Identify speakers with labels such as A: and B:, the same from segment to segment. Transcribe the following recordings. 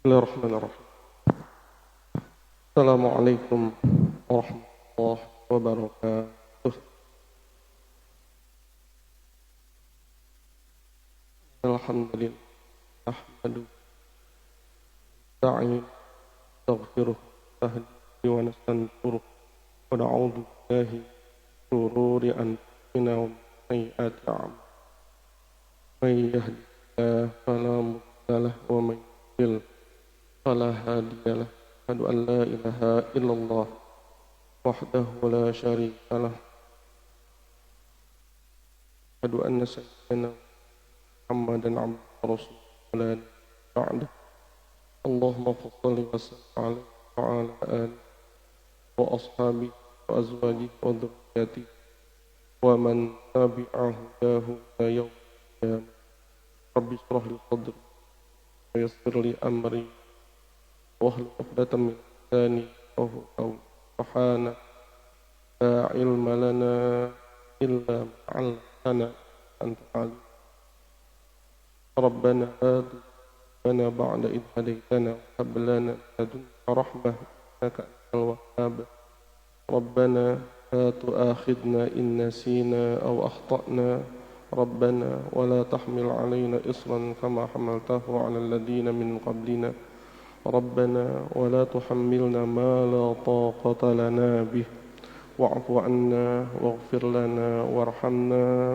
A: Bismillahirrahmanirrahim. Assalamualaikum warahmatullahi wabarakatuh. Alhamdulillah. Ahmadu ta'in taghfiruh tahdi wa nastansuruh wa na'udhu billahi shururi anfusina wa sayyiati a'malina. Man yahdihillahu fala mudilla lahu wa man yudlil fala hadiya lahu. Asyhadu an la ilaha illallah wahdahu la syarika lah. Asyhadu anna sayyidina Muhammadan abduhu wa rasuluhu la nabiyya ba'dahu. Allahumma shalli wa sallim alaihi wa ala alihi wa ashabihi wa azwajihi wa dhurriyyatihi wa man tabi'ahu ila yaumil qiyamah. Rabbi shrah li sadri wa yassir li amri wahlul 'uqdatam min lisani yafqahu qawli. Subhanaka la ilma lana illa ma 'allamtana anta 'alim. Rabbana atina ba'da idh hadaytana wa hab lana min ladunka rahmah innaka antal wahhab. Rabbana la tu'akhidna in nasina aw akhtana. Rabbana wa la tahmil 'alaina isran kama hamaltahu 'alal ladzina min qablina. Rabbana wa la tuhammilna ma la taqata lana bih wa'fu 'anna waghfir lana warhamna.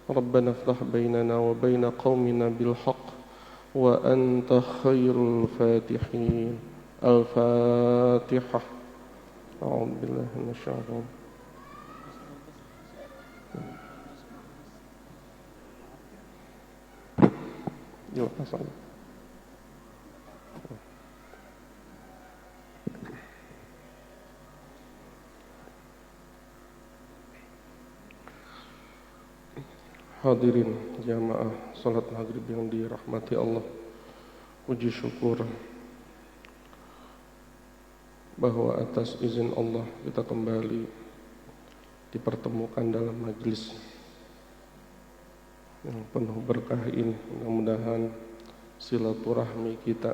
A: Rabbana iftah bainana wa baina qaumina bil haqq wa anta khairul fatihin. Al-Fatihah. A'udzu billahi minasyaitonir rajim. Yuk, pasang. Hadirin jamaah salat maghrib yang dirahmati Allah. Puji syukur bahwa atas izin Allah kita kembali dipertemukan dalam majelis yang penuh berkah ini. Mudah-mudahan silaturahmi kita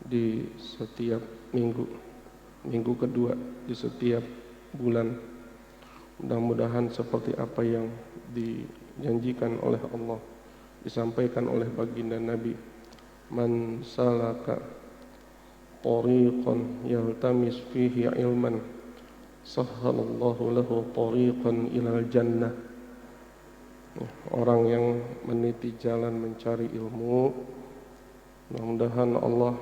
A: di setiap minggu kedua di setiap bulan, mudah-mudahan seperti apa yang dijanjikan oleh Allah, disampaikan oleh baginda Nabi, man salaka tariqan yaltamis fihi ilman sahhalallahu lahu tariqan ilal jannah. Orang yang meniti jalan mencari ilmu, mudah-mudahan Allah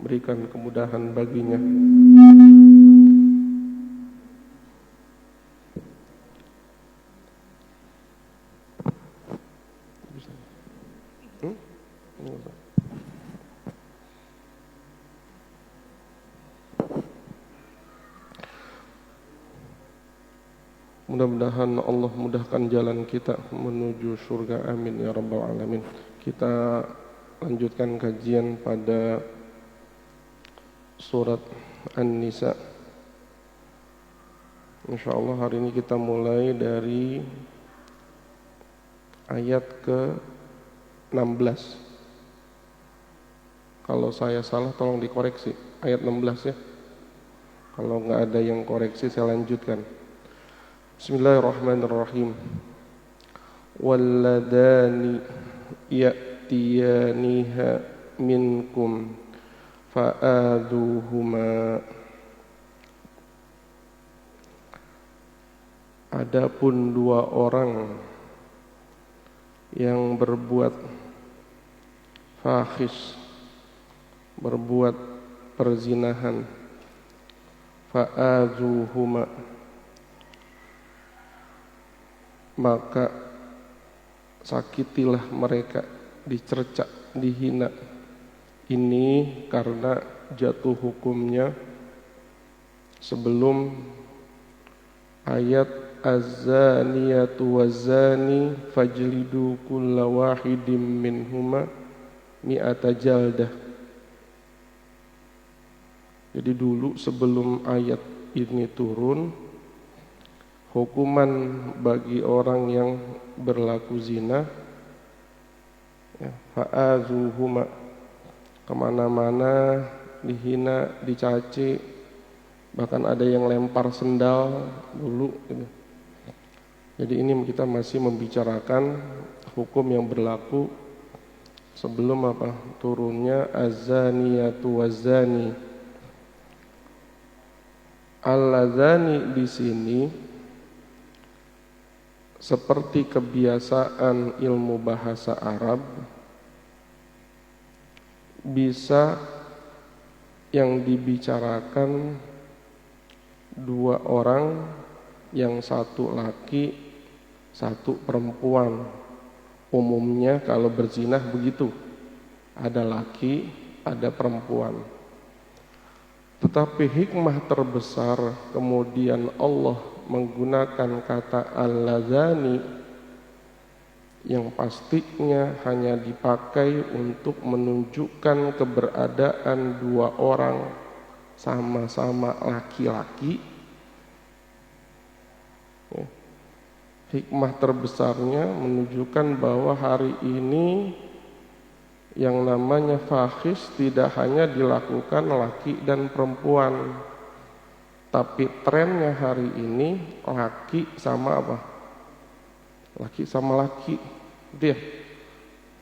A: berikan kemudahan baginya. Mudah-mudahan Allah mudahkan jalan kita menuju surga, amin ya rabbal alamin. Kita lanjutkan kajian pada surat An-Nisa. InsyaAllah hari ini kita mulai dari ayat ke-16. Kalau saya salah tolong dikoreksi, ayat 16 ya. Kalau nggak ada yang koreksi saya lanjutkan. Bismillahirrahmanirrahim. Walladani ya'tiyaniha minkum fa'aduhuma. Adapun dua orang yang berbuat fahish, berbuat perzinahan, fa'aduhuma, maka sakitilah mereka, dicercak, dihina. Ini karena jatuh hukumnya sebelum ayat az-zaniyatu waz-zani fajlidu kulla wahidim minhuma mi'ata jaldah. Jadi dulu sebelum ayat ini turun, hukuman bagi orang yang berlaku zina, ya, fa'azuhuma, kemana-mana, dihina, dicaci, bahkan ada yang lempar sendal dulu gitu. Jadi ini kita masih membicarakan hukum yang berlaku sebelum turunnya az-zaniyatu waz-zani. Al-zani di sini seperti kebiasaan ilmu bahasa Arab, bisa yang dibicarakan dua orang, yang satu laki, satu perempuan. Umumnya kalau berzinah begitu, ada laki, ada perempuan. Tetapi hikmah terbesar kemudian Allah menggunakan kata al-ladzani yang pastinya hanya dipakai untuk menunjukkan keberadaan dua orang sama-sama laki-laki. Hikmah terbesarnya menunjukkan bahwa hari ini yang namanya fahish tidak hanya dilakukan laki dan perempuan, tapi trennya hari ini laki sama laki sama laki, dia.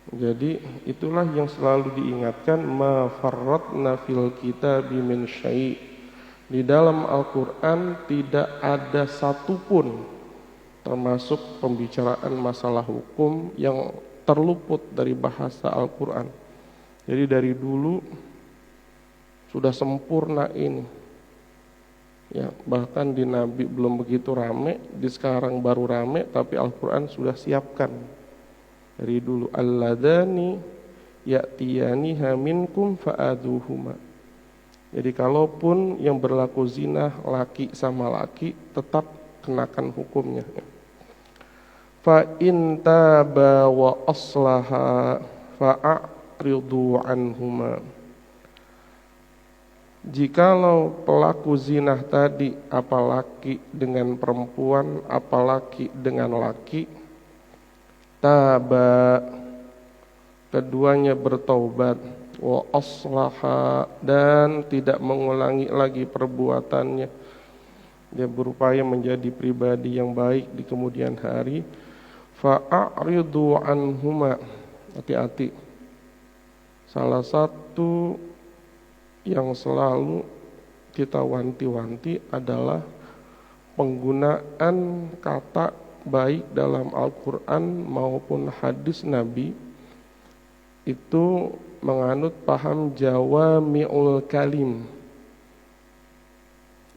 A: Jadi itulah yang selalu diingatkan, ma farratna fil kitabi min syai'. Di dalam Al-Qur'an tidak ada satupun, termasuk pembicaraan masalah hukum, yang terluput dari bahasa Al-Quran. Jadi dari dulu sudah sempurna ini. Ya, bahkan di Nabi belum begitu rame, di sekarang baru rame, tapi Al-Quran sudah siapkan dari dulu. Alladzani ya'tiyaniha minkum fa'aduhuma. Jadi kalaupun yang berlaku zina laki sama laki, tetap kenakan hukumnya. Fa in taba wa aslaha fa'ridu anhuma. Jikalau pelaku zina tadi, apalagi dengan perempuan, apalagi dengan laki, taba, keduanya bertaubat, wa aslaha, dan tidak mengulangi lagi perbuatannya, dia berupaya menjadi pribadi yang baik di kemudian hari, fa'ridu anhuma. Hati-hati, salah satu yang selalu kita wanti-wanti adalah penggunaan kata baik dalam Al-Quran maupun hadis Nabi itu menganut paham jawami'ul kalim.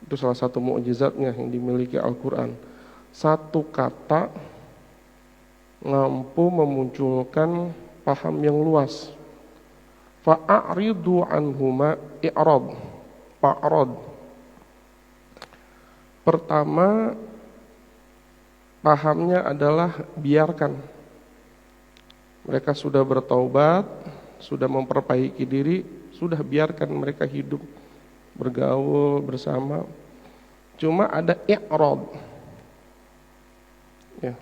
A: Itu salah satu mukjizatnya yang dimiliki Al-Quran. Satu kata mampu memunculkan paham yang luas. Fa'aridu anhuma i'rad, fa'rad. Pertama, pahamnya adalah biarkan. Mereka sudah bertaubat, sudah memperbaiki diri, sudah biarkan mereka hidup, bergaul bersama. Cuma ada i'rad. Ya.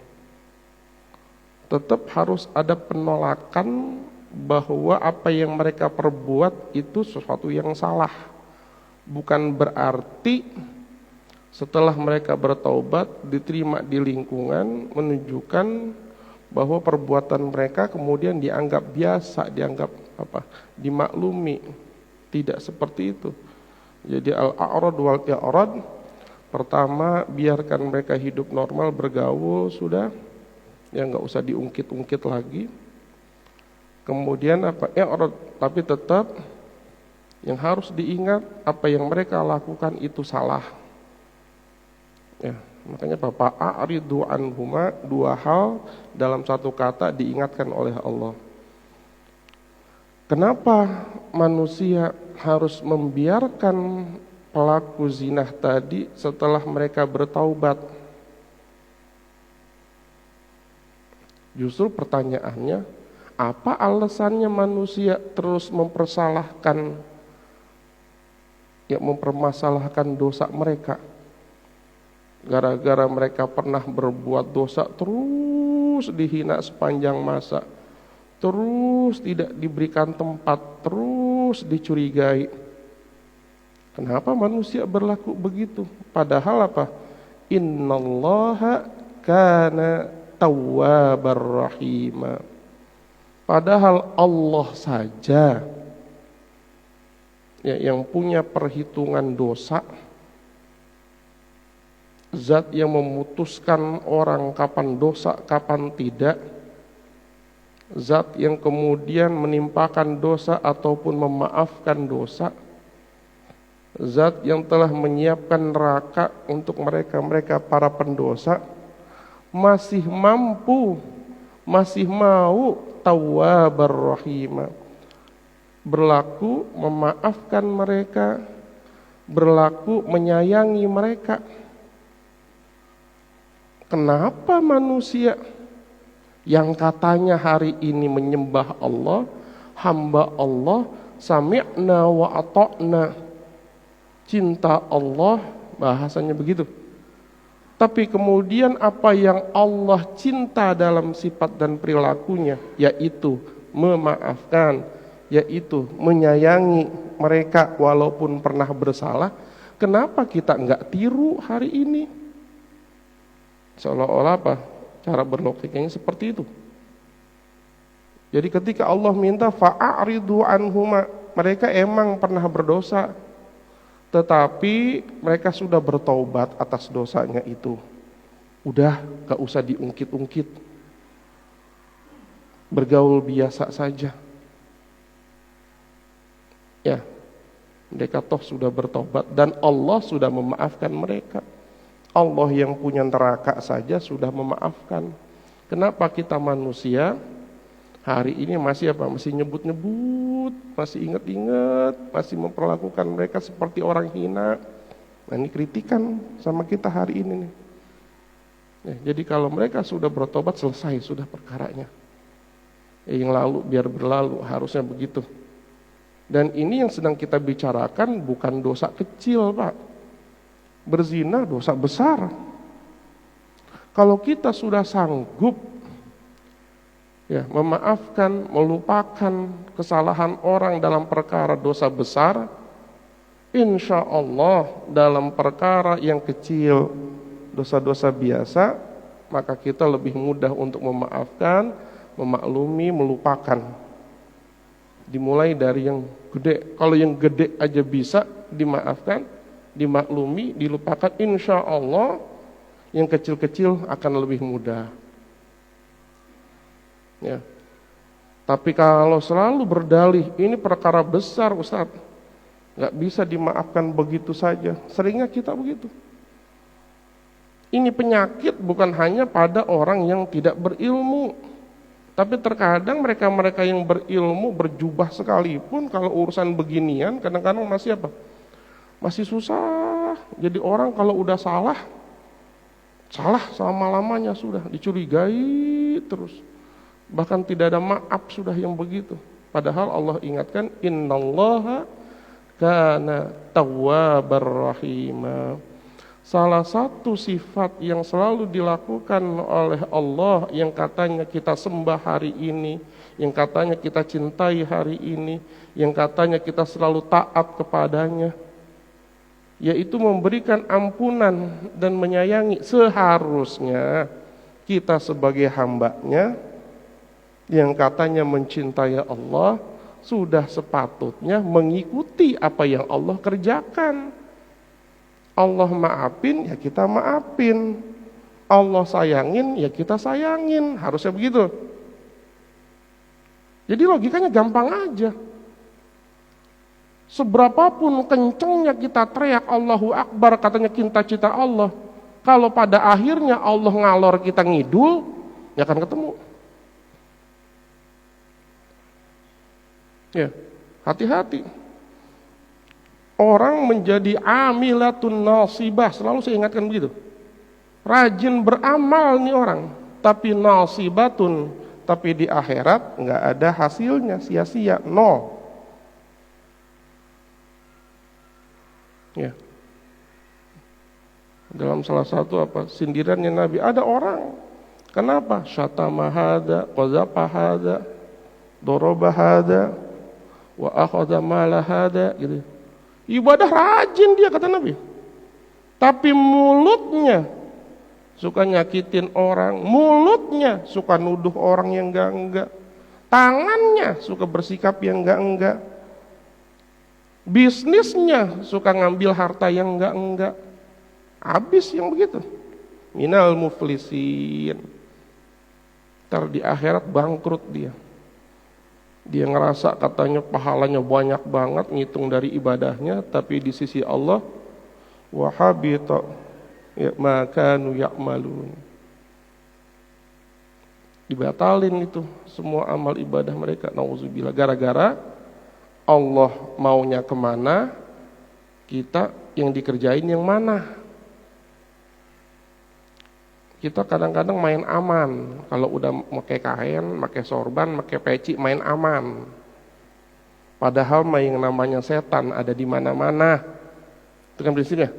A: Tetap harus ada penolakan bahwa apa yang mereka perbuat itu sesuatu yang salah. Bukan berarti setelah mereka bertaubat, diterima di lingkungan, menunjukkan bahwa perbuatan mereka kemudian dianggap biasa, dianggap dimaklumi. Tidak seperti itu. Jadi al-a'rad wal i'rad, pertama biarkan mereka hidup normal, bergaul, sudah, ya nggak usah diungkit-ungkit lagi. Kemudian i'rad, tapi tetap yang harus diingat apa yang mereka lakukan itu salah. Ya, makanya a'ridu anhuma, dua hal dalam satu kata diingatkan oleh Allah. Kenapa manusia harus membiarkan pelaku zinah tadi setelah mereka bertaubat? Justru pertanyaannya, apa alasannya manusia terus mempermasalahkan dosa mereka? Gara-gara mereka pernah berbuat dosa, terus dihina sepanjang masa, terus tidak diberikan tempat, terus terus dicurigai. Kenapa manusia berlaku begitu? Padahal apa? Innallaha kana tawwabar rahima. Padahal Allah saja ya, yang punya perhitungan dosa, zat yang memutuskan orang kapan dosa, kapan tidak, zat yang kemudian menimpakan dosa ataupun memaafkan dosa, zat yang telah menyiapkan neraka untuk mereka para pendosa, masih mampu, masih mau tawwabar rahimah, berlaku memaafkan mereka, berlaku menyayangi mereka. Kenapa manusia yang katanya hari ini menyembah Allah, hamba Allah, sami'na wa ata'na, cinta Allah, bahasanya begitu, tapi kemudian apa yang Allah cinta dalam sifat dan perilakunya, yaitu memaafkan, yaitu menyayangi mereka walaupun pernah bersalah, kenapa kita enggak tiru hari ini? Seolah-olah apa? Cara berlogikanya seperti itu. Jadi ketika Allah minta fa'aridu anhuma, mereka emang pernah berdosa, tetapi mereka sudah bertaubat atas dosanya itu. Udah, gak usah diungkit-ungkit, bergaul biasa saja. Ya, mereka toh sudah bertaubat dan Allah sudah memaafkan mereka. Allah yang punya neraka saja sudah memaafkan. Kenapa kita manusia hari ini masih apa? Masih nyebut-nyebut, masih ingat-ingat, masih memperlakukan mereka seperti orang hina. Nah, ini kritikan sama kita hari ini nih. Ya, jadi kalau mereka sudah bertobat, selesai sudah perkaranya. Yang lalu biar berlalu, harusnya begitu. Dan ini yang sedang kita bicarakan bukan dosa kecil, Pak. Berzina dosa besar. Kalau kita sudah sanggup ya, memaafkan, melupakan kesalahan orang dalam perkara dosa besar, insya Allah dalam perkara yang kecil, dosa-dosa biasa, maka kita lebih mudah untuk memaafkan, memaklumi, melupakan. Dimulai dari yang gede. Kalau yang gede aja bisa dimaafkan, dimaklumi, dilupakan, insya Allah yang kecil-kecil akan lebih mudah. Ya. Tapi kalau selalu berdalih ini perkara besar Ustaz, nggak bisa dimaafkan begitu saja. Seringnya kita begitu. Ini penyakit bukan hanya pada orang yang tidak berilmu, tapi terkadang mereka-mereka yang berilmu, berjubah sekalipun, kalau urusan beginian kadang-kadang masih apa? Masih susah. Jadi orang kalau udah salah selama-lamanya sudah dicurigai terus. Bahkan tidak ada maaf sudah yang begitu. Padahal Allah ingatkan innallaha kana tawwabar rahima. Salah satu sifat yang selalu dilakukan oleh Allah, yang katanya kita sembah hari ini, yang katanya kita cintai hari ini, yang katanya kita selalu taat kepadanya, yaitu memberikan ampunan dan menyayangi. Seharusnya kita sebagai hambanya yang katanya mencintai Allah, sudah sepatutnya mengikuti apa yang Allah kerjakan. Allah maafin, ya kita maafin. Allah sayangin, ya kita sayangin. Harusnya begitu. Jadi logikanya gampang aja. Seberapapun kencengnya kita teriak Allahu Akbar, katanya kita cinta Allah, kalau pada akhirnya Allah ngalor kita ngidul, ya akan ketemu. Ya, hati-hati. Orang menjadi amilatun nasibah, selalu saya ingatkan begitu. Rajin beramal nih orang, tapi nasibatun, tapi di akhirat nggak ada hasilnya, sia-sia, nol. Ya. Dalam salah satu sindirannya Nabi, ada orang, kenapa? Syatama hada, qazafa hada, doroba hada, wa akhadha mala hada gitu. Ibadah rajin dia kata Nabi. Tapi mulutnya suka nyakitin orang, mulutnya suka nuduh orang yang enggak. Tangannya suka bersikap yang enggak. Bisnisnya suka ngambil harta yang enggak. Habis yang begitu. Minal muflisin. Ntar di akhirat bangkrut dia. Dia ngerasa katanya pahalanya banyak banget, ngitung dari ibadahnya, tapi di sisi Allah wa habita ma kanu ya'malun. Dibatalin itu semua amal ibadah mereka, nauzubillah, gara-gara Allah maunya kemana, kita yang dikerjain yang mana. Kita kadang-kadang main aman, kalau udah pakai kain, pakai sorban, pakai peci, main aman. Padahal yang namanya setan ada di mana-mana. Itu kan prinsipnya.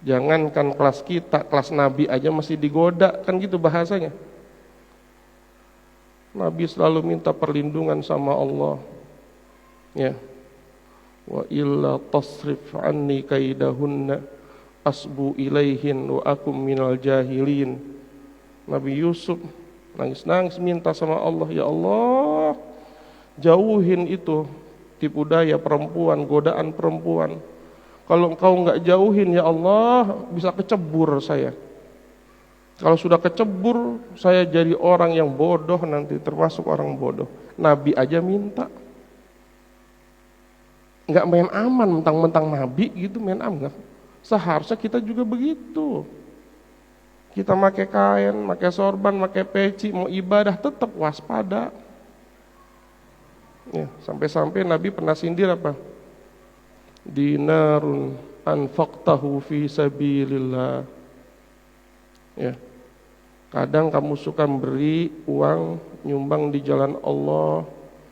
A: Jangankan kelas kita, kelas Nabi aja masih digoda, kan gitu bahasanya. Nabi selalu minta perlindungan sama Allah. Ya. Wa illa tasrif anni kaidahunna asbu ilaihin wa akum minal jahilin. Nabi Yusuf nangis-nangis minta sama Allah, ya Allah, jauhin itu tipu daya perempuan, godaan perempuan. Kalau engkau enggak jauhin ya Allah, bisa kecebur saya. Kalau sudah kecebur, saya jadi orang yang bodoh nanti, termasuk orang bodoh. Nabi aja minta. Enggak main aman, mentang-mentang Nabi gitu main aman. Seharusnya kita juga begitu. Kita pakai kain, pakai sorban, pakai peci, mau ibadah tetap waspada. Ya, sampai-sampai Nabi pernah sindir apa? Dinarun anfaqtahu fi sabilillah. Ya. Kadang kamu suka beri uang nyumbang di jalan Allah,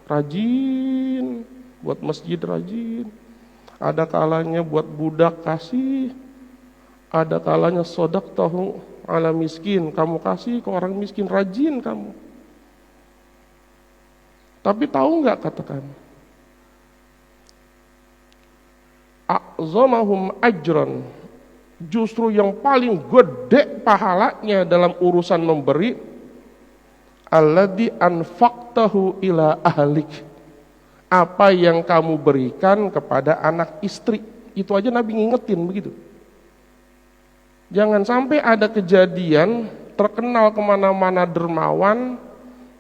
A: rajin buat masjid, rajin. Ada kalanya buat budak kasih, ada kalanya sodaqtahu ala miskin, kamu kasih ke orang miskin, rajin kamu. Tapi tahu nggak, katakan, a'zamahum ajran, justru yang paling gede pahalanya dalam urusan memberi, alladzi anfaqtahu ila ahlik, apa yang kamu berikan kepada anak istri. Itu aja Nabi ngingetin begitu. Jangan sampai ada kejadian terkenal kemana-mana dermawan,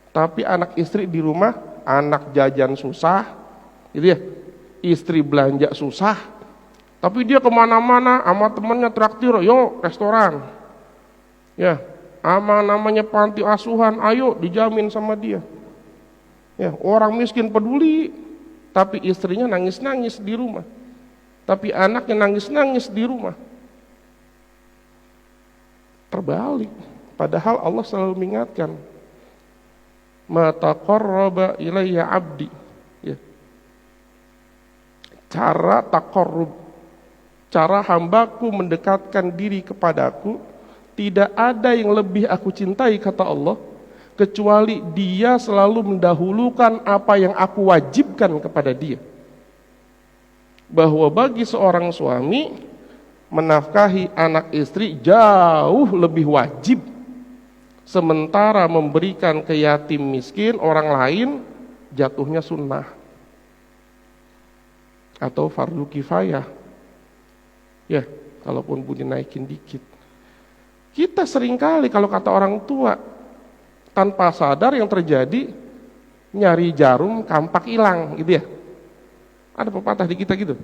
A: tapi anak istri di rumah, anak jajan susah, gitu ya, istri belanja susah, tapi dia kemana-mana sama temannya traktir, yuk restoran, ya, sama namanya panti asuhan, ayo dijamin sama dia. Ya, orang miskin peduli, tapi istrinya nangis-nangis di rumah, tapi anaknya nangis-nangis di rumah. Terbalik. Padahal Allah selalu mengingatkan, ma taqarraba ilayya abdi. Ya. Cara taqarrub, cara hambaku mendekatkan diri kepadaku, tidak ada yang lebih aku cintai, kata Allah, kecuali dia selalu mendahulukan apa yang aku wajibkan kepada dia. Bahwa bagi seorang suami, menafkahi anak istri jauh lebih wajib, sementara memberikan ke yatim miskin orang lain jatuhnya sunnah atau fardu kifayah. Ya, kalaupun pun dinaikin dikit. Kita seringkali kalau kata orang tua, tanpa sadar yang terjadi, nyari jarum kampak hilang, gitu ya. Ada pepatah di kita gitu.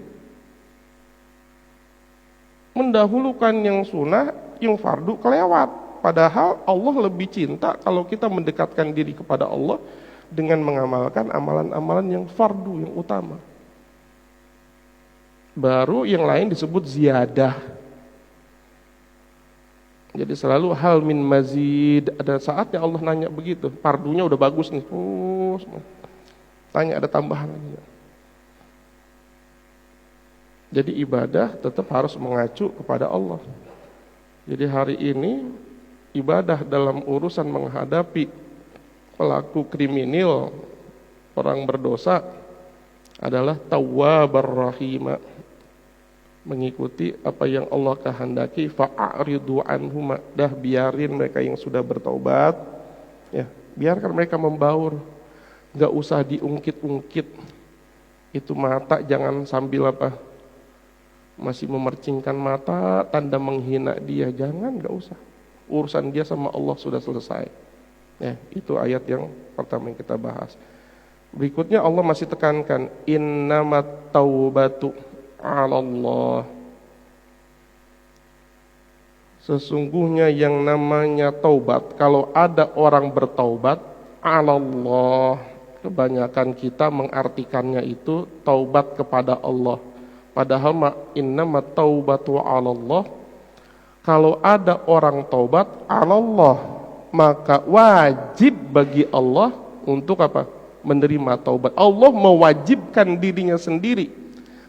A: Mendahulukan yang sunnah, yang fardu kelewat. Padahal Allah lebih cinta kalau kita mendekatkan diri kepada Allah dengan mengamalkan amalan-amalan yang fardu, yang utama. Baru yang lain disebut ziyadah. Jadi selalu hal min mazid, ada saatnya Allah nanya begitu, fardunya udah bagus nih, tanya ada tambahan lagi. Jadi ibadah tetap harus mengacu kepada Allah. Jadi hari ini ibadah dalam urusan menghadapi pelaku kriminal, orang berdosa, adalah tawwabar rahima, mengikuti apa yang Allah kehendaki. Fa'aridu anhum, dah biarin mereka yang sudah bertaubat, ya, biarkan mereka membaur, enggak usah diungkit-ungkit. Itu mata jangan sambil masih memercingkan mata tanda menghina dia, jangan, enggak usah. Urusan dia sama Allah sudah selesai. Ya, itu ayat yang pertama yang kita bahas. Berikutnya Allah masih tekankan innamat taubatu 'alallah. Sesungguhnya yang namanya taubat, kalau ada orang bertaubat, 'alallah. Kebanyakan kita mengartikannya itu taubat kepada Allah. Padahal innamat taubatu 'alallah. Kalau ada orang taubat 'alallah, maka wajib bagi Allah untuk menerima taubat. Allah mewajibkan dirinya sendiri.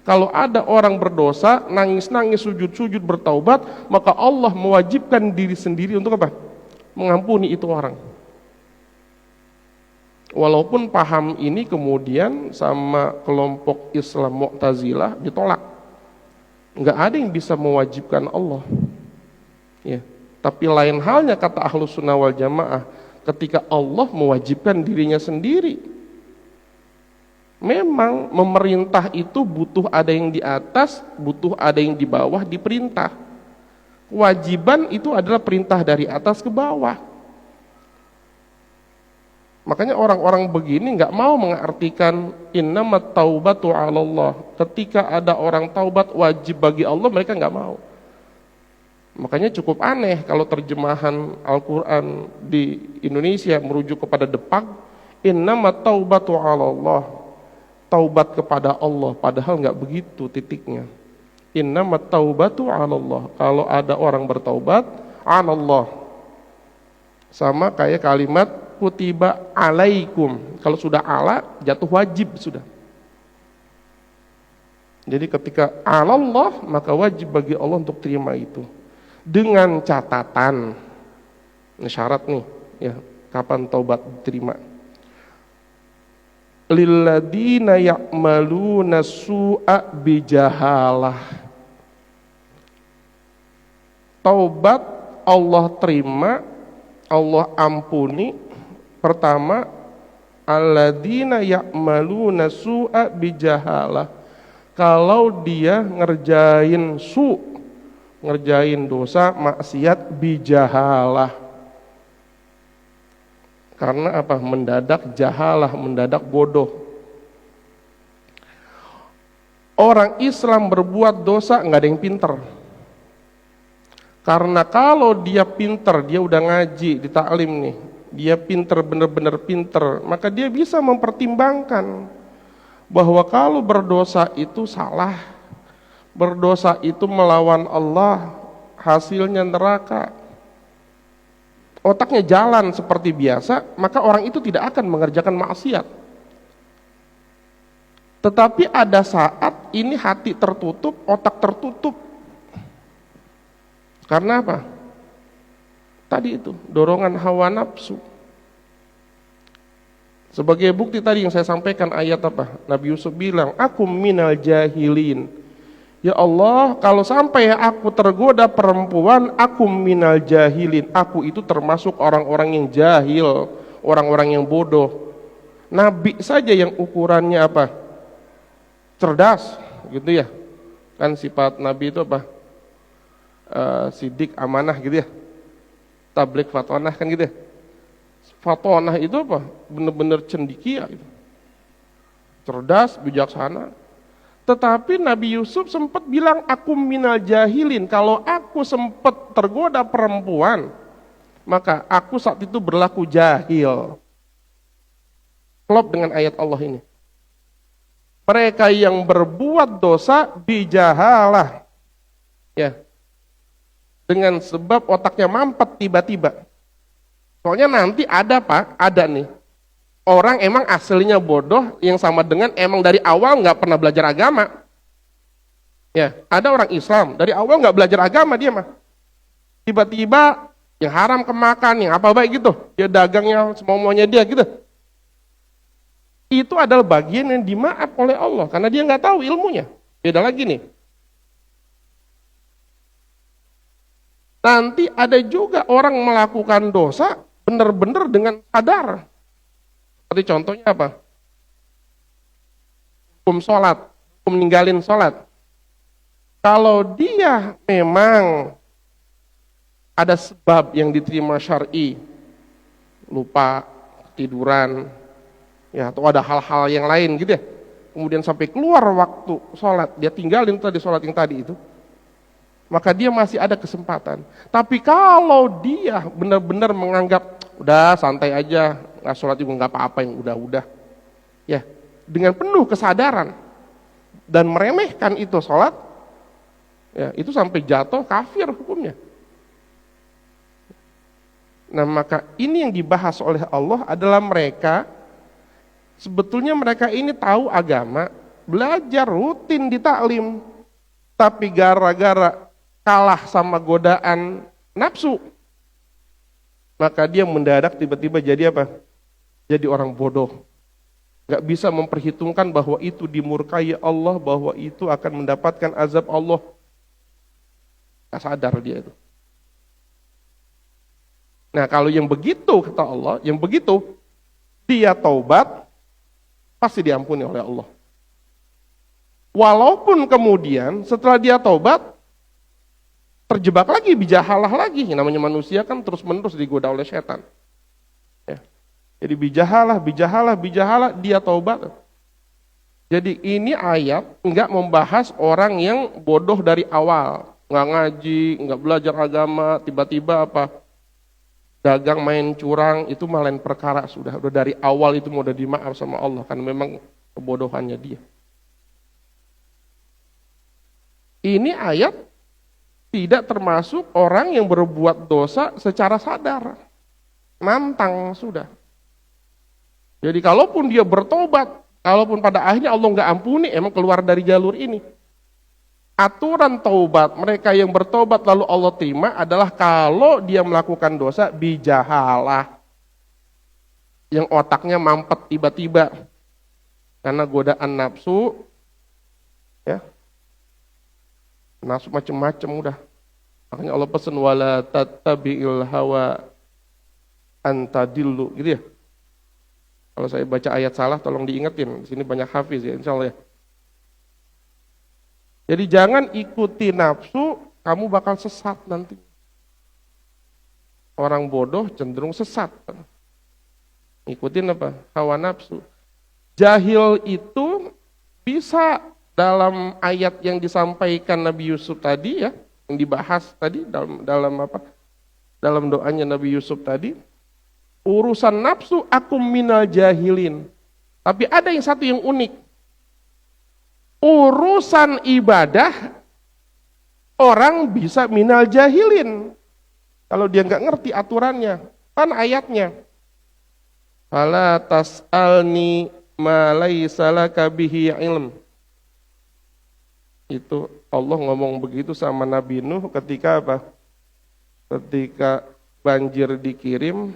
A: Kalau ada orang berdosa, nangis-nangis, sujud-sujud bertaubat, maka Allah mewajibkan diri sendiri untuk mengampuni itu orang. Walaupun paham ini kemudian sama kelompok Islam Mu'tazilah ditolak. Enggak ada yang bisa mewajibkan Allah. Ya. Tapi lain halnya kata Ahlus Sunnah wal Jamaah, ketika Allah mewajibkan dirinya sendiri. Memang memerintah itu butuh ada yang di atas, butuh ada yang di bawah diperintah. Kewajiban itu adalah perintah dari atas ke bawah. Makanya orang-orang begini nggak mau mengartikan innamat taubatu 'alallah. Ketika ada orang taubat wajib bagi Allah, mereka nggak mau. Makanya cukup aneh kalau terjemahan Al-Quran di Indonesia merujuk kepada Depag, innamat taubatu 'alallah. Taubat kepada Allah, padahal nggak begitu titiknya. Innamat taubatu 'alallah. Kalau ada orang bertaubat 'alallah, sama kayak kalimat kutiba alaikum. Kalau sudah ala jatuh wajib sudah. Jadi ketika 'alallah maka wajib bagi Allah untuk terima itu. Dengan catatan, ini syarat nih, ya, kapan taubat diterima. Lilladina ya'maluna su'a bijahalah. Taubat Allah terima, Allah ampuni. Pertama, alladina ya'maluna su'a bijahalah. Kalau dia ngerjain ngerjain dosa, maksiat bijahalah. Karena mendadak jahalah, mendadak bodoh. Orang Islam berbuat dosa nggak ada yang pinter. Karena kalau dia pinter, dia udah ngaji di taklim nih, dia pinter, bener-bener pinter, maka dia bisa mempertimbangkan bahwa kalau berdosa itu salah, berdosa itu melawan Allah, hasilnya neraka. Otaknya jalan seperti biasa, maka orang itu tidak akan mengerjakan maksiat. Tetapi ada saat ini hati tertutup, otak tertutup. Karena apa? Tadi itu, dorongan hawa nafsu. Sebagai bukti tadi yang saya sampaikan ayat Nabi Yusuf bilang, aku minal jahilin. Ya Allah, kalau sampai aku tergoda perempuan, aku minal jahilin. Aku itu termasuk orang-orang yang jahil, orang-orang yang bodoh. Nabi saja yang ukurannya cerdas, gitu ya. Kan sifat Nabi itu sidik, amanah gitu ya. Tabligh fatonah kan gitu ya. Fatonah itu benar-benar cendekia gitu. Cerdas, bijaksana. Tetapi Nabi Yusuf sempat bilang aku minal jahilin. Kalau aku sempat tergoda perempuan, maka aku saat itu berlaku jahil. Klop dengan ayat Allah ini. Mereka yang berbuat dosa bijahalah. Ya. Dengan sebab otaknya mampet tiba-tiba. Soalnya nanti ada nih. Orang emang aslinya bodoh yang sama dengan emang dari awal nggak pernah belajar agama. Ya, ada orang Islam dari awal nggak belajar agama dia mah. Tiba-tiba yang haram kemakan, yang apa baik gitu, dia dagangnya semau-maunya dia gitu. itu adalah bagian yang dimaaf oleh Allah karena dia nggak tahu ilmunya. Beda lagi nih. Nanti ada juga orang melakukan dosa benar-benar dengan sadar. Seperti contohnya apa? Hukum sholat, hukum ninggalin sholat. Kalau dia memang ada sebab yang diterima syar'i, lupa, tiduran, ya atau ada hal-hal yang lain gitu ya. Kemudian sampai keluar waktu sholat, dia tinggalin tadi sholat yang tadi itu. Maka dia masih ada kesempatan. Tapi kalau dia benar-benar menganggap, udah santai aja, nggak sholat juga nggak apa-apa yang udah-udah. Ya, dengan penuh kesadaran dan meremehkan itu sholat, ya itu sampai jatuh kafir hukumnya. Nah maka ini yang dibahas oleh Allah adalah mereka, sebetulnya mereka ini tahu agama, belajar rutin di taklim, tapi gara-gara kalah sama godaan nafsu, maka dia mendadak tiba-tiba jadi apa? Jadi orang bodoh. Gak bisa memperhitungkan bahwa itu dimurkai Allah, bahwa itu akan mendapatkan azab Allah. Gak sadar dia itu. Nah kalau yang begitu kata Allah, yang begitu dia taubat, pasti diampuni oleh Allah. Walaupun kemudian setelah dia taubat terjebak lagi, bijahalah lagi. Namanya manusia kan terus-menerus digoda oleh setan. Ya. Jadi bijahalah, dia taubat. Jadi ini ayat enggak membahas orang yang bodoh dari awal, enggak ngaji, enggak belajar agama, tiba-tiba apa? Dagang main curang, itu mah lain perkara sudah dari awal itu mau udah dimaaf sama Allah karena memang kebodohannya dia. Ini ayat tidak termasuk orang yang berbuat dosa secara sadar. Nantang sudah. Jadi kalaupun dia bertobat, kalaupun pada akhirnya Allah nggak ampuni, emang keluar dari jalur ini. Aturan taubat mereka yang bertobat lalu Allah terima adalah kalau dia melakukan dosa bijahalah. Yang otaknya mampet tiba-tiba. Karena godaan nafsu, ya. Nafsu macam-macam udah. Makanya Allah pesan wala tattabi'il hawa antadillu gitu ya. Kalau saya baca ayat salah tolong diingetin. Di sini banyak hafiz ya insyaallah ya. Jadi jangan ikuti nafsu, kamu bakal sesat nanti. Orang bodoh cenderung sesat. Ikutin apa? Hawa nafsu. Jahil itu bisa dalam ayat yang disampaikan Nabi Yusuf tadi ya, yang dibahas tadi dalam apa? Dalam doanya Nabi Yusuf tadi, urusan nafsu akum minal jahilin. Tapi ada yang satu yang unik. Urusan ibadah orang bisa minal jahilin. Kalau dia nggak ngerti aturannya, kan ayatnya. Fala tas'alni ma laisa laka bihi ilm. Itu Allah ngomong begitu sama Nabi Nuh ketika apa? Ketika banjir dikirim,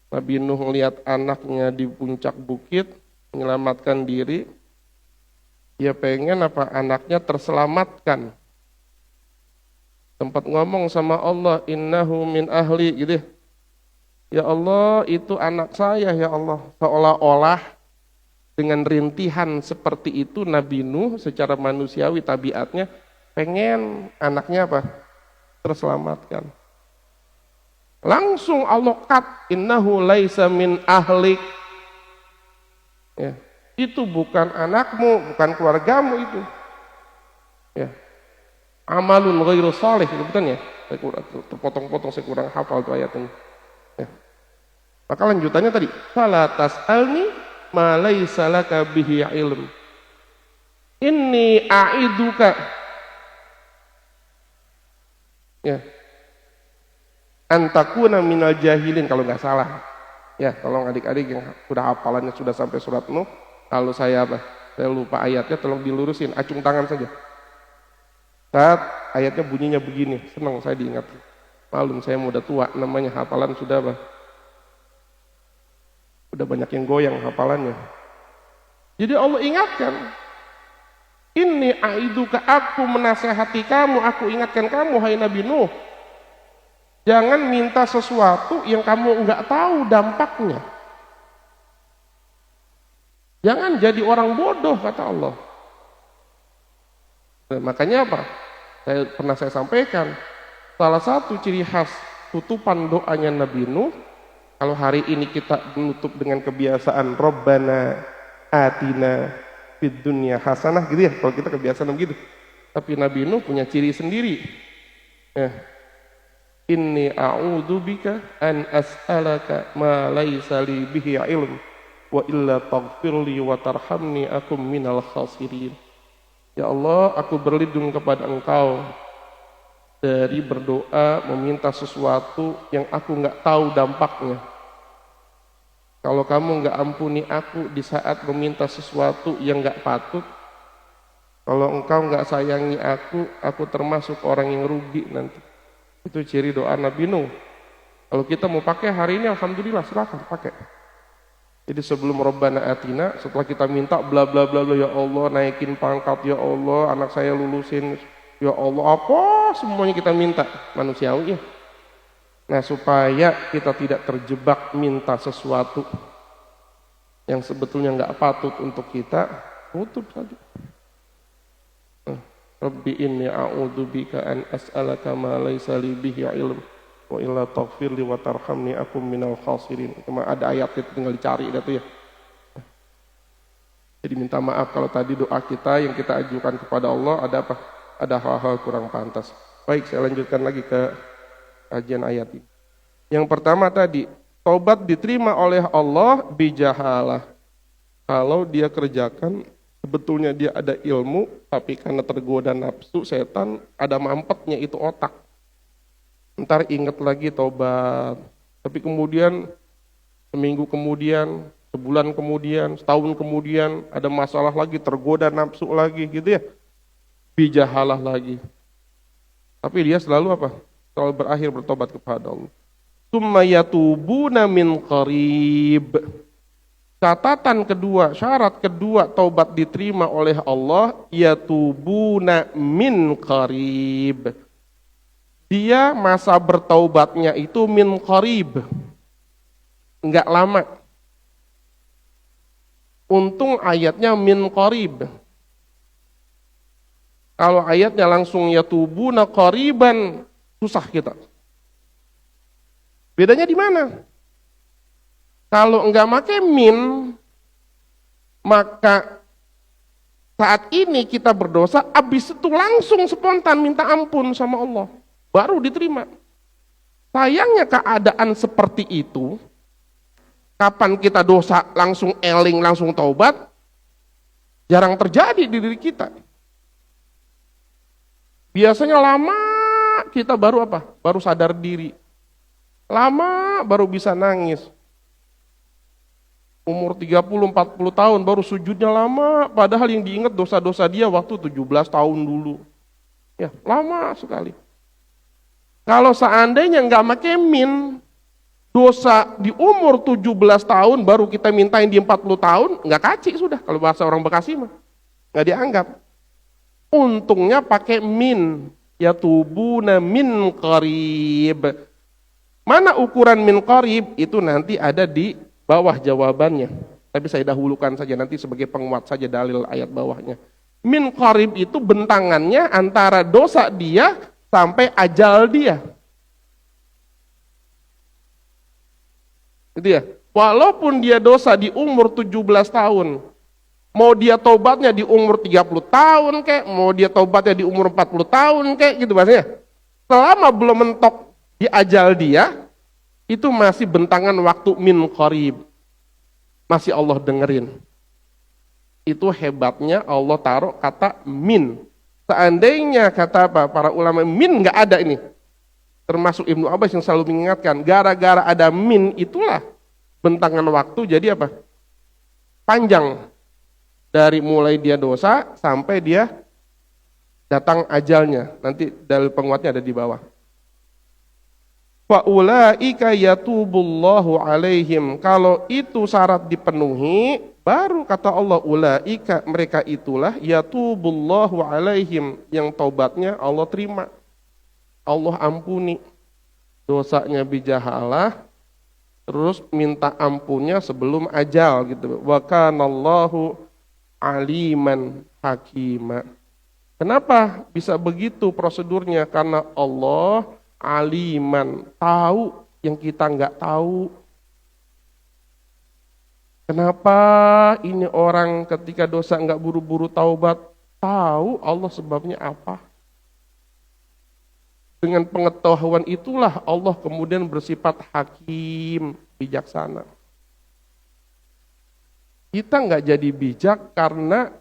A: Nabi Nuh melihat anaknya di puncak bukit, menyelamatkan diri. Dia pengen apa? Anaknya terselamatkan. Sempat ngomong sama Allah, innahu min ahli gitu. Ya Allah, itu anak saya ya Allah. Seolah-olah dengan rintihan seperti itu Nabi Nuh secara manusiawi tabiatnya pengen anaknya apa? Terselamatkan. Langsung Allah cut, innahu laisa min ahlik. Ya, itu bukan anakmu, bukan keluargamu itu. Ya. Amalun ghairu salih, itu bukan ya? Saya kurang terpotong-potong, saya kurang hafal tuh ayatnya. Ya. Maka lanjutannya tadi, fala tas'alni ma laisa laka bihi ilm. Inni a'iduka. Ya. Antakuna minal jahilin kalau nggak salah. Ya, tolong adik-adik yang sudah hafalannya sudah sampai surat Nuh, kalau saya apa? Saya lupa ayatnya, tolong dilurusin, acung tangan saja. Saat ayatnya bunyinya begini, senang saya diingat. Malum saya muda tua, namanya hafalan sudah apa? Udah banyak yang goyang hafalannya. Jadi Allah ingatkan, ini aiduka, aku menasehati kamu, aku ingatkan kamu, hai Nabi Nuh. Jangan minta sesuatu yang kamu enggak tahu dampaknya. Jangan jadi orang bodoh, kata Allah. Nah, makanya apa? Saya sampaikan, salah satu ciri khas tutupan doanya Nabi Nuh, kalau hari ini kita menutup dengan kebiasaan Rabbana atina fid dunya hasanah gitu ya, kalau kita kebiasaan begitu. Tapi Nabi Nuh punya ciri sendiri. Inni a'udzubika an as'alaka ma laisa li bihi ilm wa illa taghfirli wa tarhamni akum minal khasirin. Ya Allah, aku berlindung kepada Engkau dari berdoa meminta sesuatu yang aku enggak tahu dampaknya. Kalau kamu enggak ampuni aku di saat meminta sesuatu yang enggak patut, kalau Engkau enggak sayangi aku termasuk orang yang rugi nanti. Itu ciri doa Nabi Nuh. Kalau kita mau pakai hari ini, alhamdulillah, silakan pakai. Jadi sebelum Rabbana atina, setelah kita minta bla bla bla, ya Allah naikin pangkat, ya Allah anak saya lulusin, ya Allah apa semuanya kita minta manusiawi ya. Nah, supaya kita tidak terjebak minta sesuatu yang sebetulnya nggak patut untuk kita, tutup saja. Rabbi inni a'udzubika an as'alaka ma laysa li bihi ilm wa illa taghfirli wa tarhamni akum minal khasirin. Cuma ada ayat itu tinggal dicari itu ya. Jadi minta maaf kalau tadi doa kita yang kita ajukan kepada Allah ada apa? Ada hal-hal kurang pantas. Baik, saya lanjutkan lagi ke kajian ayat ini. Yang pertama tadi, taubat diterima oleh Allah bijahalah. Kalau dia kerjakan sebetulnya dia ada ilmu, tapi karena tergoda nafsu setan, ada mampetnya itu otak. Ntar ingat lagi tobat, tapi kemudian seminggu kemudian, sebulan kemudian, setahun kemudian ada masalah lagi, tergoda nafsu lagi gitu ya, bijahalah lagi. Tapi dia selalu apa? Selalu berakhir bertobat kepada Allah. Tsumma yatubuna min qarib. Catatan kedua, syarat kedua taubat diterima oleh Allah, yatubuna min qarib. Dia masa bertaubatnya itu min qarib, enggak lama. Untung ayatnya min qarib. Kalau ayatnya langsung yatubuna qariban, susah kita. Bedanya di mana? Kalau enggak pakai min, maka saat ini kita berdosa, habis itu langsung spontan minta ampun sama Allah, baru diterima. Sayangnya keadaan seperti itu, kapan kita dosa langsung eling, langsung taubat, jarang terjadi di diri kita. Biasanya lama kita baru apa? Baru sadar diri. Lama baru bisa nangis. Umur 30-40 tahun baru sujudnya lama, padahal yang diingat dosa-dosa dia waktu 17 tahun dulu. Ya, lama sekali. Kalau seandainya nggak pakai min, dosa di umur 17 tahun baru kita mintain di 40 tahun, nggak kaci sudah, kalau bahasa orang Bekasi mah. Nggak dianggap. Untungnya pakai min, yatubuna min qarib. Mana ukuran min qarib? Itu nanti ada di bawah jawabannya. Tapi saya dahulukan saja nanti sebagai penguat saja dalil ayat bawahnya. Min qarib itu bentangannya antara dosa dia sampai ajal dia. Itu ya. Walaupun dia dosa di umur 17 tahun, mau dia tobatnya di umur 30 tahun kek, mau dia tobatnya di umur 40 tahun kek, gitu maksudnya. Selama belum mentok di ajal dia, itu masih bentangan waktu min qarib. Masih Allah dengerin. Itu hebatnya Allah taruh kata min. Seandainya kata apa para ulama min nggak ada ini. Termasuk Ibnu Abbas yang selalu mengingatkan, gara-gara ada min itulah bentangan waktu jadi apa? Panjang. Dari mulai dia dosa sampai dia datang ajalnya. Nanti dalil penguatnya ada di bawah. Fa'ulaika yatubullahu alaihim. Kalau itu syarat dipenuhi, Baru kata Allah, ulaika, mereka itulah yatubullahu alaihim, yang taubatnya Allah terima, Allah ampuni dosanya bijahalah, terus minta ampunnya sebelum ajal gitu. Wa kanallahu aliman hakima. Kenapa bisa begitu prosedurnya? Karena Allah aliman, tahu yang kita nggak tahu. Kenapa ini orang ketika dosa nggak buru-buru taubat? Tahu Allah sebabnya apa. Dengan pengetahuan itulah Allah kemudian bersifat hakim, bijaksana. Kita nggak jadi bijak karena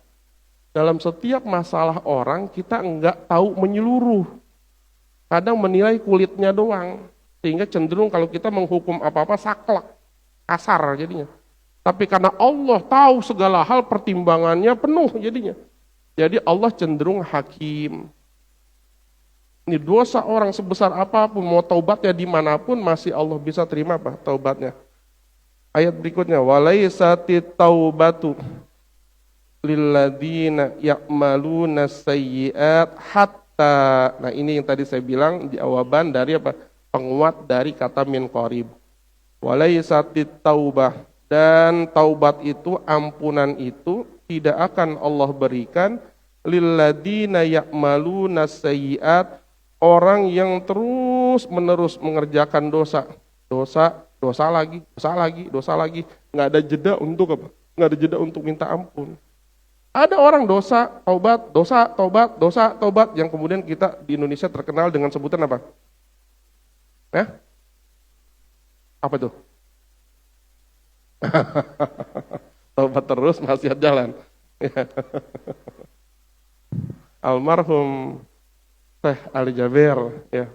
A: dalam setiap masalah orang kita nggak tahu menyeluruh. Kadang menilai kulitnya doang, sehingga cenderung kalau kita menghukum apa-apa saklek, kasar jadinya. Tapi karena Allah tahu segala hal, pertimbangannya penuh jadinya. Jadi Allah cenderung hakim. Ini dosa orang sebesar apapun, mau taubatnya dimanapun, masih Allah bisa terima apa? Taubatnya. Ayat berikutnya, walaisatit taubatu lilladzina ya'maluna sayyi'at hatta. Nah, ini yang tadi saya bilang jawaban dari apa? Penguat dari kata min qarib. Walaisatit taubah, dan taubat itu, ampunan itu tidak akan Allah berikan lilladzina ya'maluna sayyi'at, orang yang terus menerus mengerjakan dosa, dosa lagi, nggak ada jeda untuk apa? Nggak ada jeda untuk minta ampun. Ada orang dosa, taubat, yang kemudian kita di Indonesia terkenal dengan sebutan apa? Apa itu? Taubat terus, maksiat jalan. Almarhum Syekh Ali Jaber ya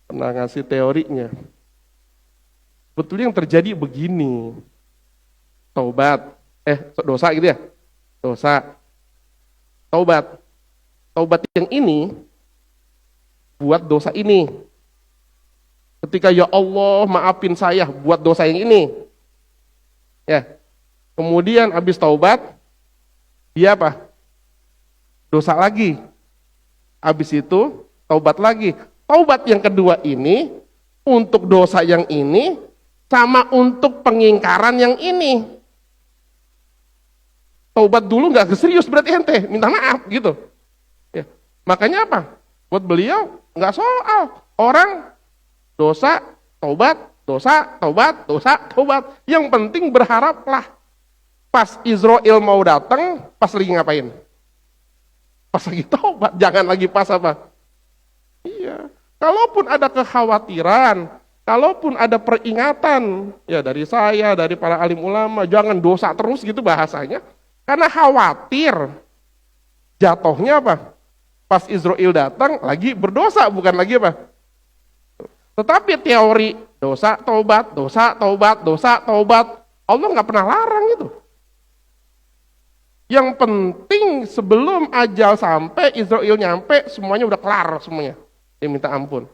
A: pernah ngasih teorinya. Betulnya yang terjadi begini. Dosa gitu ya. Dosa. Taubat yang ini buat dosa ini. Ketika ya Allah maafin saya buat dosa yang ini. Ya. Kemudian habis taubat dia apa? Dosa lagi. Habis itu taubat lagi. Taubat yang kedua ini untuk dosa yang ini sama untuk pengingkaran yang ini. Taubat dulu nggak serius berarti ente, minta maaf gitu. Ya. Makanya apa? Buat beliau nggak soal orang dosa, taubat, dosa, taubat, dosa, taubat. Yang penting berharaplah pas Israel mau datang, pas lagi ngapain? Pas lagi taubat, jangan lagi pas apa? Iya. Kalaupun ada kekhawatiran, kalaupun ada peringatan, ya dari saya, dari para alim ulama, jangan dosa terus gitu bahasanya. Karena khawatir jatuhnya apa? Pas Israel datang lagi berdosa, bukan lagi apa? Tetapi teori dosa, taubat, Allah nggak pernah larang itu. Yang penting sebelum ajal sampai, Israel nyampe, semuanya udah kelar semuanya. Dia minta ampun.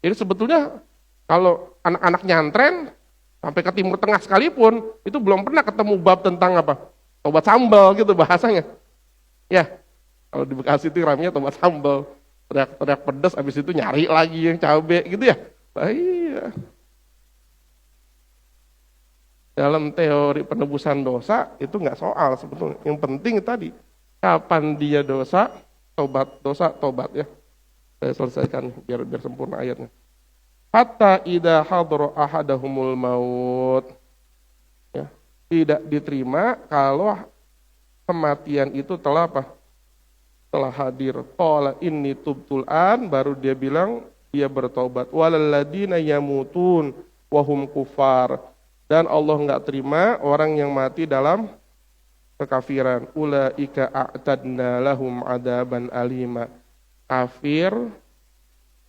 A: Jadi sebetulnya kalau anak-anak nyantren sampai ke Timur Tengah sekalipun, itu belum pernah ketemu bab tentang apa? Tobat sambal gitu bahasanya. Ya, kalau di Bekasi itu ramenya tobat sambal. Teriak-teriak pedas, habis itu nyari lagi yang cabe gitu ya. Iya. Dalam teori penebusan dosa itu nggak soal sebetulnya. Yang penting tadi kapan dia dosa, tobat ya. Saya selesaikan biar sempurna ayatnya. Hatta idza hadara ahadahumul maut. Ya, tidak diterima kalau kematian itu telah apa? Telah hadir. Qala inni tubtul an, baru dia bilang dia bertobat. Walalladzina yamutun wa hum kufar. Dan Allah enggak terima orang yang mati dalam kekafiran. Ulaika a'tadna lahum adaban alima. Kafir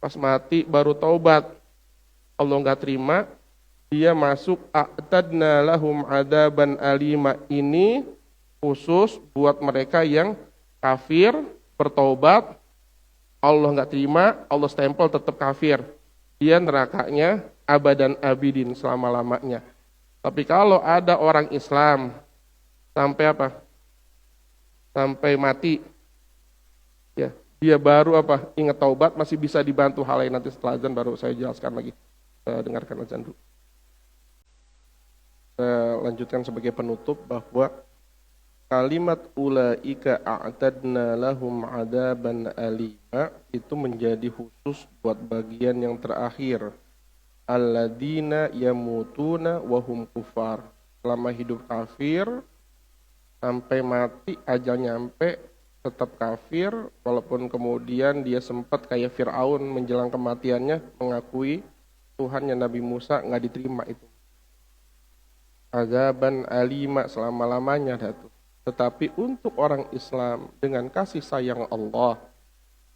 A: pas mati baru taubat. Allah enggak terima, dia masuk a'tadna lahum adaban alima, ini khusus buat mereka yang kafir bertaubat. Allah enggak terima, Allah stempel tetap kafir. Dia nerakanya abadan abidin selama-lamanya. Tapi kalau ada orang Islam sampai apa? Sampai mati. Ya, dia baru apa? Ingat taubat, masih bisa dibantu hal lain. Nanti setelah azan baru saya jelaskan lagi. Dengarkan azan dulu. Saya lanjutkan sebagai penutup bahwa kalimat ulaika a'tadna lahum adaban alima itu menjadi khusus buat bagian yang terakhir. Alladzina yamutuna wahum kufar. Selama hidup kafir, sampai mati ajal nyampe, tetap kafir, walaupun kemudian dia sempat kayak Fir'aun menjelang kematiannya mengakui Tuhannya Nabi Musa, nggak diterima itu. Azaban alima selama-lamanya datu. Tetapi untuk orang Islam dengan kasih sayang Allah,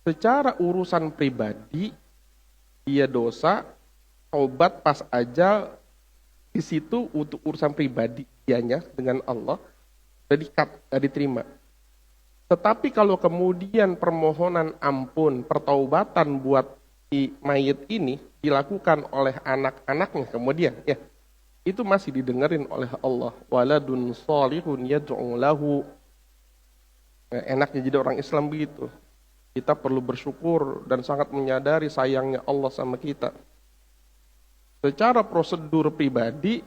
A: secara urusan pribadi, dia dosa, taubat pas ajal, di situ untuk urusan pribadi dianya dengan Allah, dedikat, nggak diterima. Tetapi kalau kemudian permohonan ampun, pertaubatan buat si mayit ini dilakukan oleh anak-anaknya kemudian, ya, itu masih didengerin oleh Allah. Waladun sholihun yad'u lahu. Enaknya jadi orang Islam begitu. Kita perlu bersyukur dan sangat menyadari sayangnya Allah sama kita. Secara prosedur pribadi,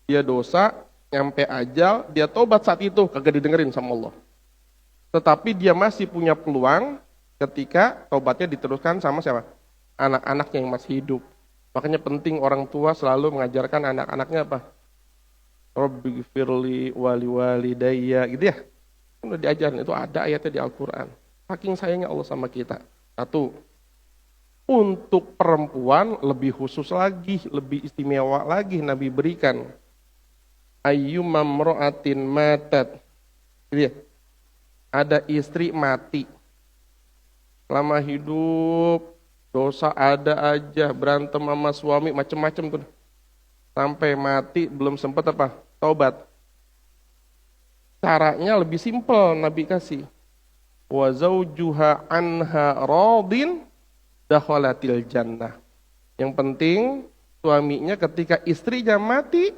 A: dia dosa, nyampe ajal, dia tobat saat itu, kagak didengerin sama Allah. Tetapi dia masih punya peluang ketika tobatnya diteruskan sama siapa? Anak-anaknya yang masih hidup. Makanya penting orang tua selalu mengajarkan anak-anaknya apa? Rabbighfirli wali walidayya, gitu ya. Udah diajarin, itu ada ayatnya di Al-Quran. Saking sayangnya Allah sama kita. Satu, untuk perempuan lebih khusus lagi, lebih istimewa lagi Nabi berikan. Ayyumam ro'atin matat. Gitu ya. Ada istri mati. Selama hidup, dosa ada aja, berantem sama suami, macem-macem tuh. Sampai mati, belum sempat apa? Taubat. Caranya lebih simpel Nabi kasih. Wa zawjuha anha radin dakhalatil jannah. Yang penting suaminya ketika istrinya mati,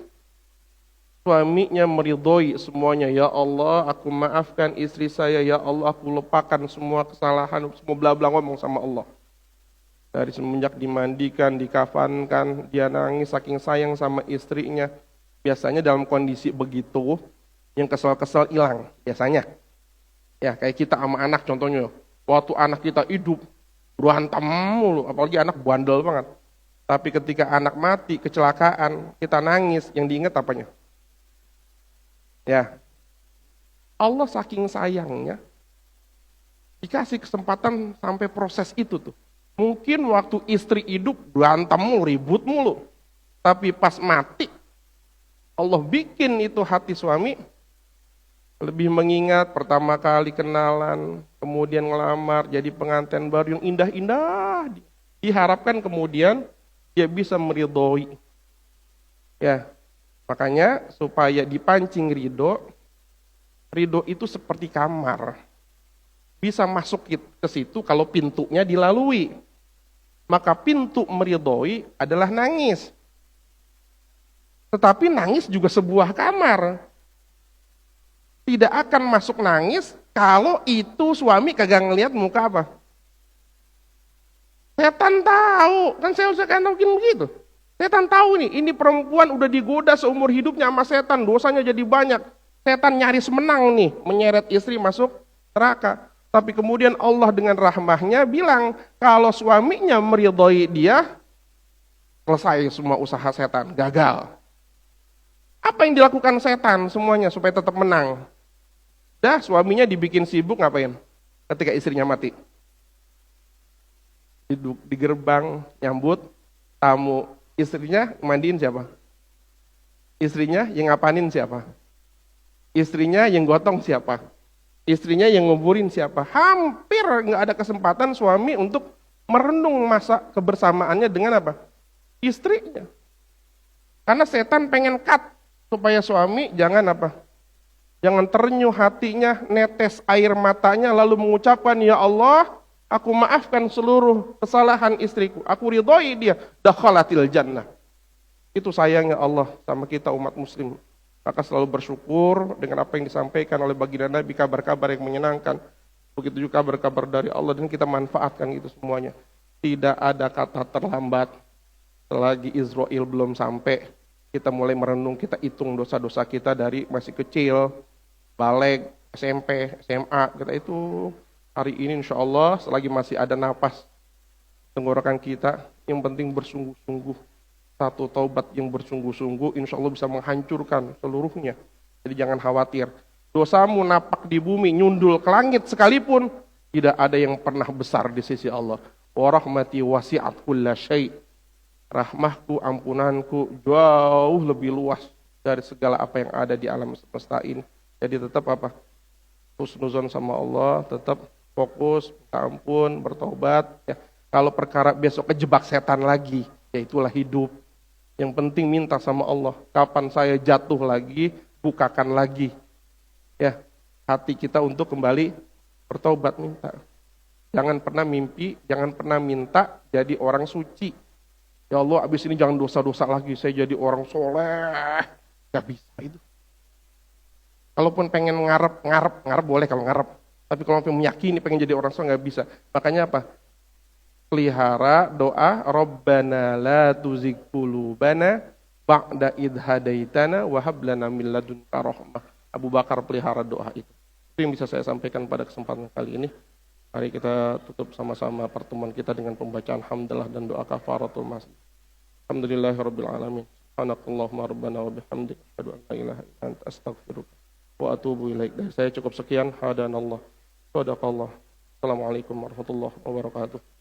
A: suaminya meridhoi semuanya. Ya Allah, aku maafkan istri saya. Ya Allah, aku lupakan semua kesalahan, semua bla-bla ngomong sama Allah. Dari semenjak dimandikan, dikafankan, dia nangis saking sayang sama istrinya. Biasanya dalam kondisi begitu, yang kesel-kesel hilang biasanya. Ya, kayak kita sama anak contohnya. Waktu anak kita hidup, berantem mulu, apalagi anak bandel banget. Tapi ketika anak mati, kecelakaan, kita nangis, yang diingat apanya? Ya, Allah saking sayangnya, dikasih kesempatan sampai proses itu tuh. Mungkin waktu istri hidup, berantem mulu, ribut mulu. Tapi pas mati, Allah bikin itu hati suami, lebih mengingat pertama kali kenalan, kemudian ngelamar, jadi pengantin baru yang indah-indah. Diharapkan kemudian dia bisa meridhoi. Ya, makanya supaya dipancing ridho itu seperti kamar. Bisa masuk ke situ kalau pintunya dilalui. Maka pintu meridhoi adalah nangis. Tetapi nangis juga sebuah kamar. Tidak akan masuk nangis kalau itu suami kagak ngelihat muka apa. Setan tahu, kan saya usahakan mungkin begitu. Setan tahu nih, ini perempuan udah digoda seumur hidupnya sama setan, dosanya jadi banyak. Setan nyaris menang nih, menyeret istri masuk neraka. Tapi kemudian Allah dengan rahmahnya bilang, kalau suaminya meridhoi dia, selesai semua usaha setan, gagal. Apa yang dilakukan setan semuanya supaya tetap menang? Dah suaminya dibikin sibuk ngapain? Ketika istrinya mati. Duduk di gerbang, nyambut tamu. Istrinya mandiin siapa? Istrinya yang ngapanin siapa? Istrinya yang gotong siapa? Istrinya yang nguburin siapa? Hampir nggak ada kesempatan suami untuk merenung masa kebersamaannya dengan apa? Istrinya. Karena setan pengen cut supaya suami jangan apa? Jangan terenyuh hatinya, netes air matanya lalu mengucapkan, ya Allah, aku maafkan seluruh kesalahan istriku. Aku ridhoi dia, dakhalatil jannah. Itu sayangnya Allah sama kita umat muslim. Maka selalu bersyukur dengan apa yang disampaikan oleh baginda Nabi, kabar-kabar yang menyenangkan. Begitu juga kabar-kabar dari Allah, dan kita manfaatkan itu semuanya. Tidak ada kata terlambat. Selagi Israel belum sampai, kita mulai merenung, kita hitung dosa-dosa kita dari masih kecil, balik, SMP, SMA, kita itu hari ini insya Allah selagi masih ada napas tenggorokan kita, yang penting bersungguh-sungguh. Satu taubat yang bersungguh-sungguh, insya Allah bisa menghancurkan seluruhnya. Jadi jangan khawatir. Dosamu napak di bumi, nyundul ke langit sekalipun, tidak ada yang pernah besar di sisi Allah. Wa rahmati wasi'at kulla syai'. Rahmahku, ampunanku jauh lebih luas dari segala apa yang ada di alam semesta ini. Jadi tetap apa? Husnuzon sama Allah, tetap fokus, minta ampun, bertobat. Ya. Kalau perkara besok kejebak setan lagi, ya itulah hidup. Yang penting minta sama Allah, kapan saya jatuh lagi, bukakan lagi. Ya, hati kita untuk kembali bertobat, minta. Jangan pernah mimpi, jangan pernah minta jadi orang suci. Ya Allah, abis ini jangan dosa-dosa lagi, saya jadi orang soleh. Gak bisa itu. Kalaupun pengen ngarep boleh kalau ngarep. Tapi kalau pengen meyakini, pengen jadi orang soleh, gak bisa. Makanya apa? Pelihara doa, Rabbana la tuzigh qulubana ba'da idh hadaitana wa hab lana min ladunka rahmah. Abu Bakar pelihara doa itu. Itu yang bisa saya sampaikan pada kesempatan kali ini. Mari kita tutup sama-sama pertemuan kita dengan pembacaan hamdalah dan doa kafaratul masjid. Alhamdulillahirabbil alamin. Subhanakallahumma rabbana wa bihamdika asyhadu an la ilaha illa anta astaghfiruka wa atubu ilaik. Dari saya cukup sekian. Hadanallah. Shadaqallah. Assalamualaikum warahmatullahi wabarakatuh.